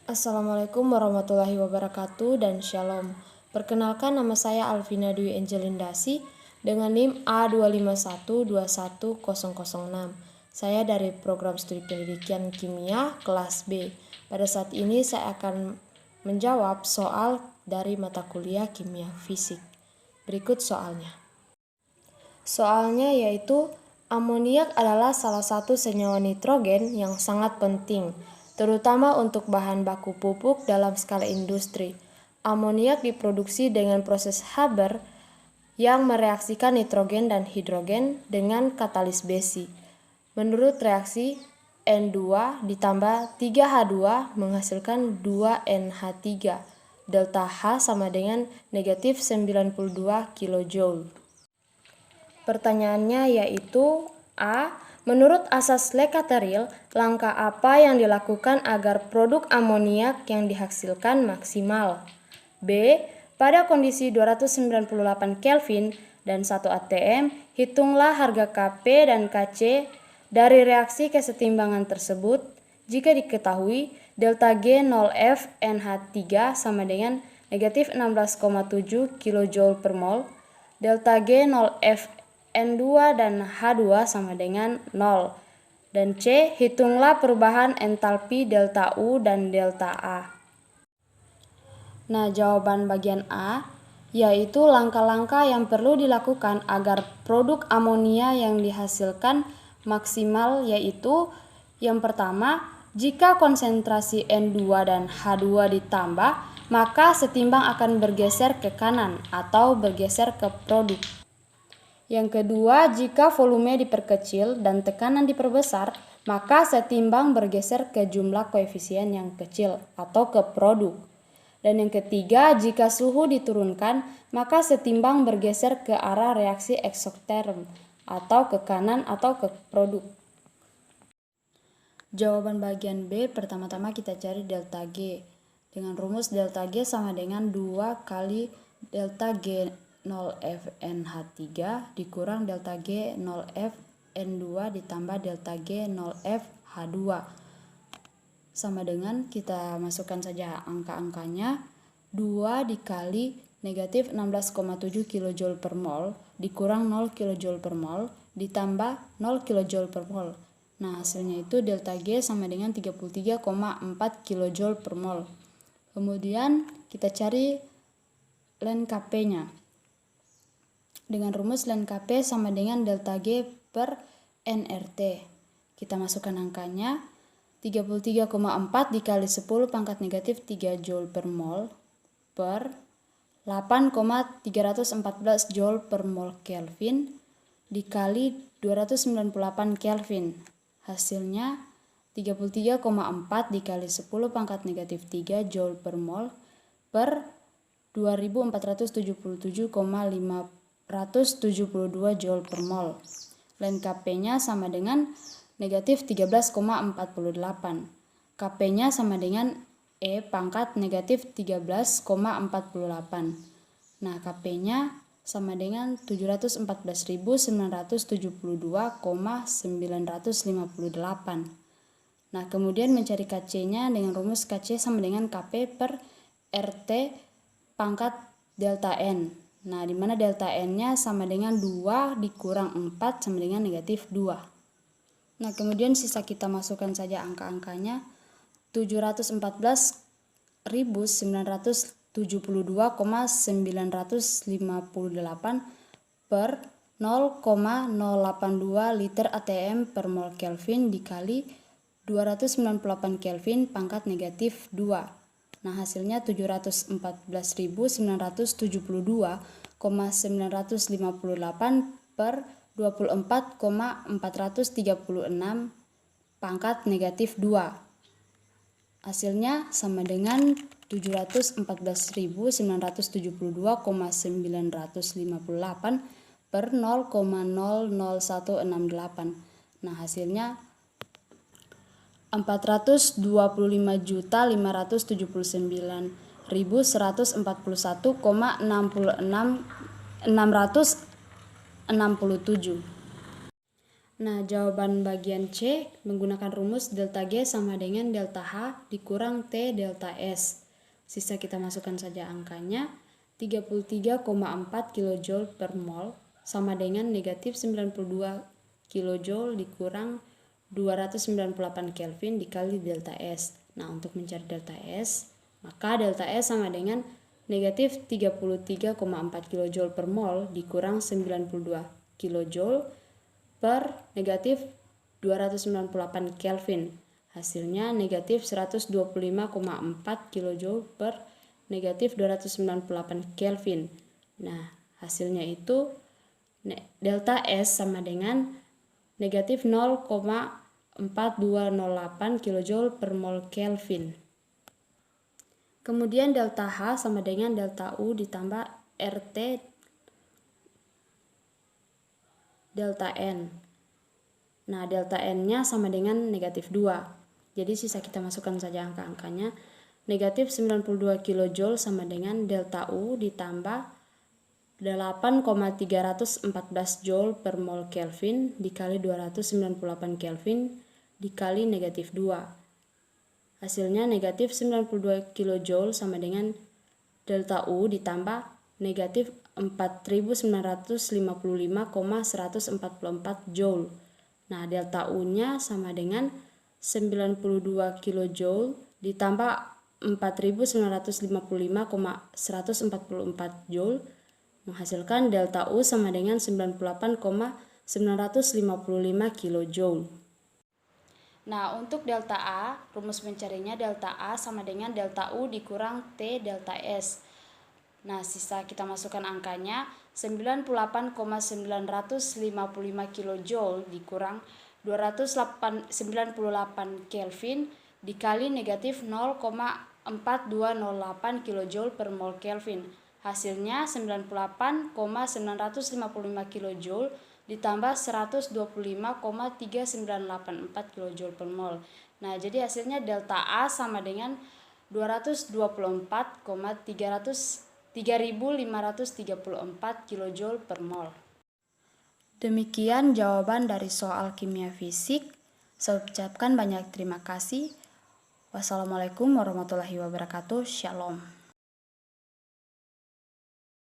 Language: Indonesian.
Assalamualaikum warahmatullahi wabarakatuh dan Shalom. Perkenalkan, nama saya Alvina Dwi Angelindasi dengan NIM A251210006. Saya dari program studi pendidikan kimia kelas B. Pada saat ini saya akan menjawab soal dari mata kuliah kimia fisik. Berikut soalnya. Soalnya yaitu amoniak adalah salah satu senyawa nitrogen yang sangat penting, terutama untuk bahan baku pupuk dalam skala industri. Amoniak diproduksi dengan proses Haber yang mereaksikan nitrogen dan hidrogen dengan katalis besi. Menurut reaksi, N2 ditambah 3H2 menghasilkan 2NH3. Delta H sama dengan negatif 92 kJ. Pertanyaannya yaitu A. Menurut asas Lekateril, langkah apa yang dilakukan agar produk amoniak yang dihasilkan maksimal? B. Pada kondisi 298 Kelvin dan 1 atm, hitunglah harga Kp dan Kc dari reaksi kesetimbangan tersebut. Jika diketahui, delta G 0F NH3 sama dengan negatif 16,7 kJ per mol, delta G 0F N2 dan H2 sama dengan 0. Dan C, hitunglah perubahan entalpi delta U dan delta A. Nah, jawaban bagian A yaitu langkah-langkah yang perlu dilakukan agar produk amonia yang dihasilkan maksimal, yaitu yang pertama, jika konsentrasi N2 dan H2 ditambah, maka setimbang akan bergeser ke kanan atau bergeser ke produk. Yang kedua, jika volume diperkecil dan tekanan diperbesar, maka setimbang bergeser ke jumlah koefisien yang kecil atau ke produk. Dan yang ketiga, jika suhu diturunkan, maka setimbang bergeser ke arah reaksi eksoterm atau ke kanan atau ke produk. Jawaban bagian B, pertama-tama kita cari delta G. Dengan rumus delta G sama dengan 2 kali delta G 0F NH3 dikurang delta G 0F N2 ditambah delta G 0F H2 sama dengan, kita masukkan saja angka-angkanya, 2 dikali negatif 16,7 kJ per mol dikurang 0 kJ per mol ditambah 0 kJ per mol. Nah, hasilnya itu delta G sama dengan 33,4 kJ per mol. Kemudian kita cari ln Kp-nya. Dengan rumus ln Kp sama dengan delta G per nRT. Kita masukkan angkanya, 33,4 dikali 10 pangkat negatif 3 Joule per mol per 8,314 Joule per mol Kelvin dikali 298 Kelvin. Hasilnya 33,4 dikali 10 pangkat negatif 3 Joule per mol per 2477,572 Joule per mol. Ln Kp-nya sama dengan negatif 13,48. Kp-nya sama dengan E pangkat negatif 13,48. Nah, Kp-nya sama dengan 714.972,958. Nah, kemudian mencari Kc-nya dengan rumus Kc sama dengan Kp per RT pangkat delta N. Nah, di mana delta N-nya sama dengan 2 dikurang 4 sama dengan negatif 2. Nah, kemudian sisa kita masukkan saja angka-angkanya, 714.972,958 per 0,082 liter ATM per mol Kelvin dikali 298 Kelvin pangkat negatif 2. Nah, hasilnya 714.972,958 per 24,436 pangkat negatif 2. Hasilnya sama dengan 714.972,958 per 0,00168. Nah, hasilnya 425.579.141,667. Nah, jawaban bagian C menggunakan rumus delta G sama dengan delta H dikurang T delta S. Sisa kita masukkan saja angkanya. 33,4 kJ per mol sama dengan negatif 92 kJ dikurang 298 Kelvin dikali delta S. Nah, untuk mencari delta S, maka delta S sama dengan negatif 33,4 kJ per mol dikurang 92 kJ per negatif 298 Kelvin. Hasilnya negatif 125,4 kJ per negatif 298 Kelvin. Nah, hasilnya itu delta S sama dengan negatif 0,4208 kJ per mol Kelvin. Kemudian delta H sama dengan delta U ditambah RT delta N. Nah, delta N-nya sama dengan negatif 2. Jadi sisa kita masukkan saja angka-angkanya. Negatif 92 kJ sama dengan delta U ditambah 8,314 Joule per mol Kelvin dikali 298 Kelvin dikali negatif 2. Hasilnya negatif 92 kJ sama dengan delta U ditambah negatif 4955,144 Joule. Nah, delta U-nya sama dengan 92 kJ ditambah 4955,144 Joule menghasilkan delta U sama dengan 98,955 kJ. Nah, untuk delta A, rumus mencarinya delta A sama dengan delta U dikurang T delta S. Nah, sisa kita masukkan angkanya 98,955 kJ dikurang 298 Kelvin dikali negatif 0,4208 kJ per mol Kelvin. Hasilnya 98,955 kJ ditambah 125,3984 kJ per mol. Nah, jadi hasilnya delta A sama dengan 224,3534 kJ per mol. Demikian jawaban dari soal kimia fisik. Saya ucapkan banyak terima kasih. Wassalamualaikum warahmatullahi wabarakatuh. Shalom.